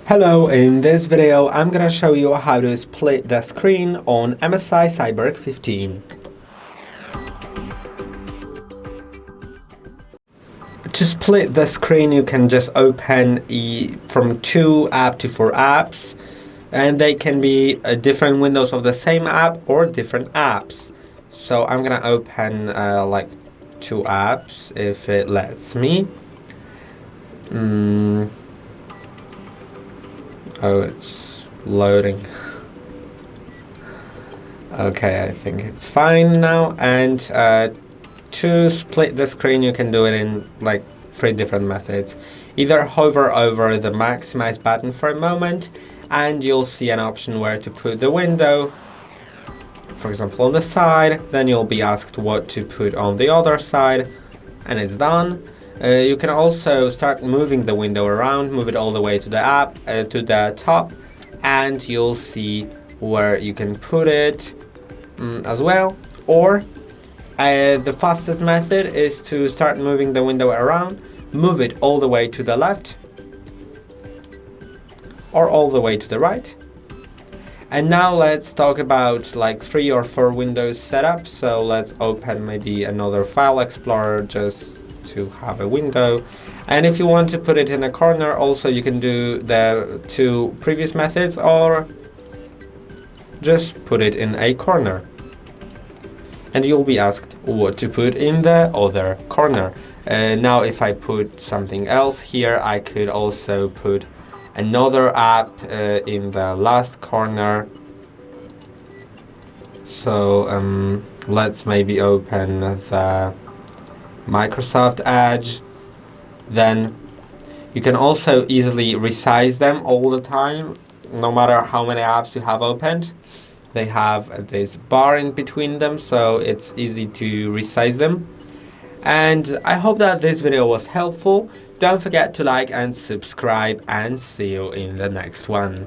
Hello, in this video I'm gonna show you how to split the screen on MSI Cyborg 15. To split the screen you can just open from 2 apps to 4 apps, and they can be different windows of the same app or different apps. So I'm gonna open like 2 apps if it lets me. Oh, it's loading. Okay, I think it's fine now. And to split the screen, you can do it in like 3 different methods. Either hover over the maximize button for a moment, and you'll see an option where to put the window, for example, on the side. Then you'll be asked what to put on the other side, and it's done. You can also start moving the window around, move it all the way to the top, and you'll see where you can put it as well. Or the fastest method is to start moving the window around, move it all the way to the left or all the way to the right. And now let's talk about like 3 or 4 windows setup. So let's open maybe another file explorer just to have a window. And if you want to put it in a corner, also you can do the 2 previous methods, or just put it in a corner. And you'll be asked what to put in the other corner. Now if I put something else here, I could also put another app in the last corner. So let's maybe open the Microsoft Edge. Then you can also easily resize them all the time, no matter how many apps you have opened. They have this bar in between them, so it's easy to resize them. And I hope that this video was helpful. Don't forget to like and subscribe, and see you in the next one.